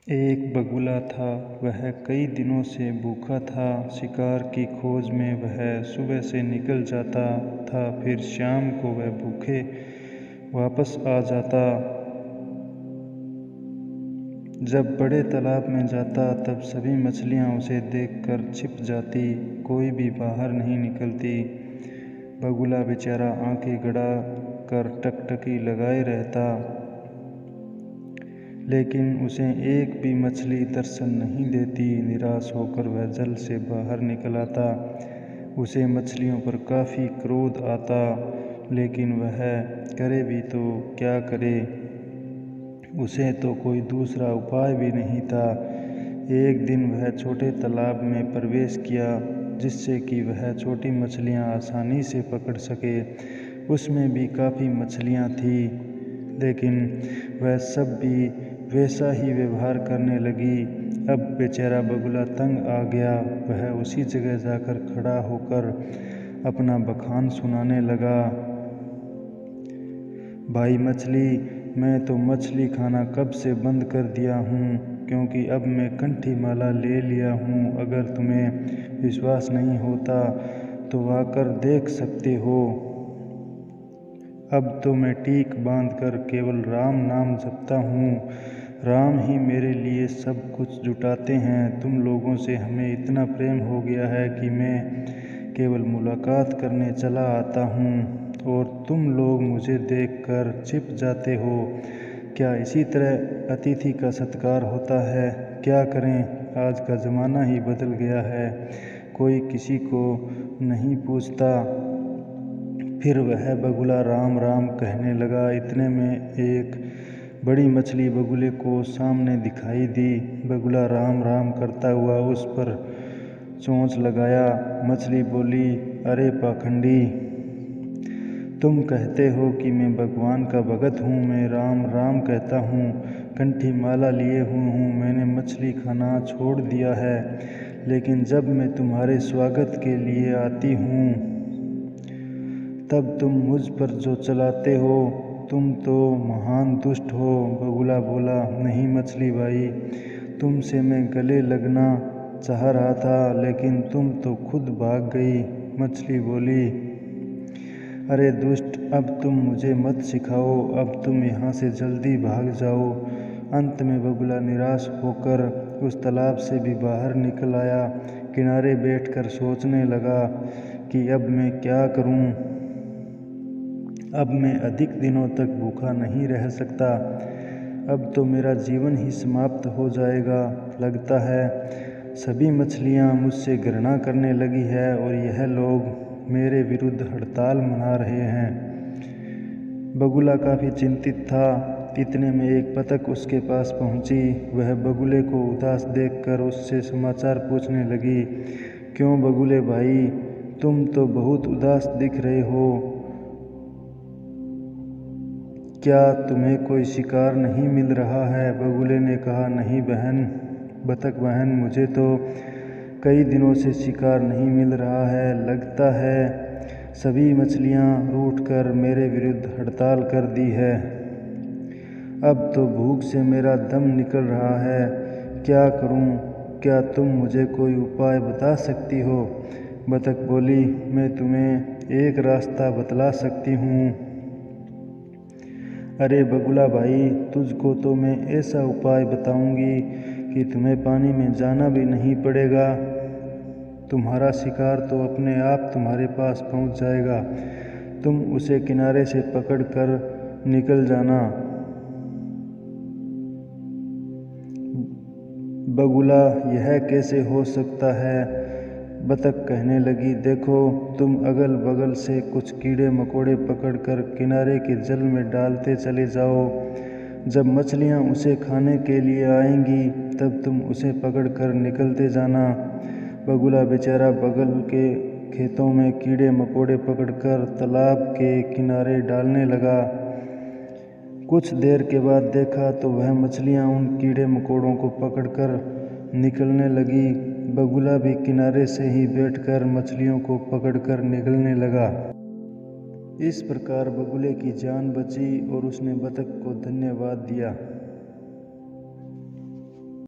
एक बगुला था। वह कई दिनों से भूखा था। शिकार की खोज में वह सुबह से निकल जाता था, फिर शाम को वह भूखे वापस आ जाता। जब बड़े तालाब में जाता तब सभी मछलियां उसे देखकर छिप जाती, कोई भी बाहर नहीं निकलती। बगुला बेचारा आंखें गड़ा कर टकटकी लगाए रहता, लेकिन उसे एक भी मछली दर्शन नहीं देती। निराश होकर वह जल से बाहर निकल आता। उसे मछलियों पर काफ़ी क्रोध आता, लेकिन वह करे भी तो क्या करे, उसे तो कोई दूसरा उपाय भी नहीं था। एक दिन वह छोटे तालाब में प्रवेश किया, जिससे कि वह छोटी मछलियां आसानी से पकड़ सके। उसमें भी काफ़ी मछलियां थी, लेकिन वह सब भी वैसा ही व्यवहार करने लगी। अब बेचारा बगुला तंग आ गया। वह उसी जगह जाकर खड़ा होकर अपना बखान सुनाने लगा। भाई मछली, मैं तो मछली खाना कब से बंद कर दिया हूँ, क्योंकि अब मैं कंठी माला ले लिया हूँ। अगर तुम्हें विश्वास नहीं होता तो आकर देख सकते हो। अब तो मैं टीक बांध कर केवल राम नाम जपता हूँ। राम ही मेरे लिए सब कुछ जुटाते हैं। तुम लोगों से हमें इतना प्रेम हो गया है कि मैं केवल मुलाकात करने चला आता हूँ और तुम लोग मुझे देखकर छिप जाते हो। क्या इसी तरह अतिथि का सत्कार होता है? क्या करें, आज का ज़माना ही बदल गया है, कोई किसी को नहीं पूछता। फिर वह बगुला राम राम कहने लगा। इतने में एक बड़ी मछली बगुले को सामने दिखाई दी। बगुला राम राम करता हुआ उस पर चोंच लगाया। मछली बोली, अरे पाखंडी, तुम कहते हो कि मैं भगवान का भगत हूँ, मैं राम राम कहता हूँ, कंठी माला लिए हूँ, मैंने मछली खाना छोड़ दिया है, लेकिन जब मैं तुम्हारे स्वागत के लिए आती हूँ तब तुम मुझ पर जो चलाते हो, तुम तो महान दुष्ट हो। बगुला बोला, नहीं मछली भाई, तुमसे मैं गले लगना चाह रहा था, लेकिन तुम तो खुद भाग गई। मछली बोली, अरे दुष्ट, अब तुम मुझे मत सिखाओ, अब तुम यहाँ से जल्दी भाग जाओ। अंत में बगुला निराश होकर उस तालाब से भी बाहर निकल आया। किनारे बैठकर सोचने लगा कि अब मैं क्या करूं। अब मैं अधिक दिनों तक भूखा नहीं रह सकता। अब तो मेरा जीवन ही समाप्त हो जाएगा। लगता है सभी मछलियाँ मुझसे घृणा करने लगी है और यह लोग मेरे विरुद्ध हड़ताल मना रहे हैं। बगुला काफ़ी चिंतित था। इतने में एक बतख उसके पास पहुंची। वह बगुले को उदास देखकर उससे समाचार पूछने लगी। क्यों बगुले भाई, तुम तो बहुत उदास दिख रहे हो, क्या तुम्हें कोई शिकार नहीं मिल रहा है? बगुले ने कहा, नहीं बहन, बतख बहन, मुझे तो कई दिनों से शिकार नहीं मिल रहा है। लगता है सभी मछलियाँ रूठकर मेरे विरुद्ध हड़ताल कर दी है। अब तो भूख से मेरा दम निकल रहा है। क्या करूं? क्या तुम मुझे कोई उपाय बता सकती हो? बतख बोली, मैं तुम्हें एक रास्ता बतला सकती हूँ। अरे बगुला भाई, तुझको तो मैं ऐसा उपाय बताऊंगी कि तुम्हें पानी में जाना भी नहीं पड़ेगा। तुम्हारा शिकार तो अपने आप तुम्हारे पास पहुंच जाएगा। तुम उसे किनारे से पकड़ कर निकल जाना। बगुला, यह कैसे हो सकता है? बतख कहने लगी, देखो, तुम अगल बगल से कुछ कीड़े मकोड़े पकड़कर किनारे के जल में डालते चले जाओ। जब मछलियाँ उसे खाने के लिए आएंगी तब तुम उसे पकड़कर निकलते जाना। बगुला बेचारा बगल के खेतों में कीड़े मकोड़े पकड़कर तालाब के किनारे डालने लगा। कुछ देर के बाद देखा तो वह मछलियाँ उन कीड़े मकोड़ों को पकड़कर निकलने लगी। बगुला भी किनारे से ही बैठकर मछलियों को पकड़कर निकलने लगा। इस प्रकार बगुले की जान बची और उसने बतख को धन्यवाद दिया।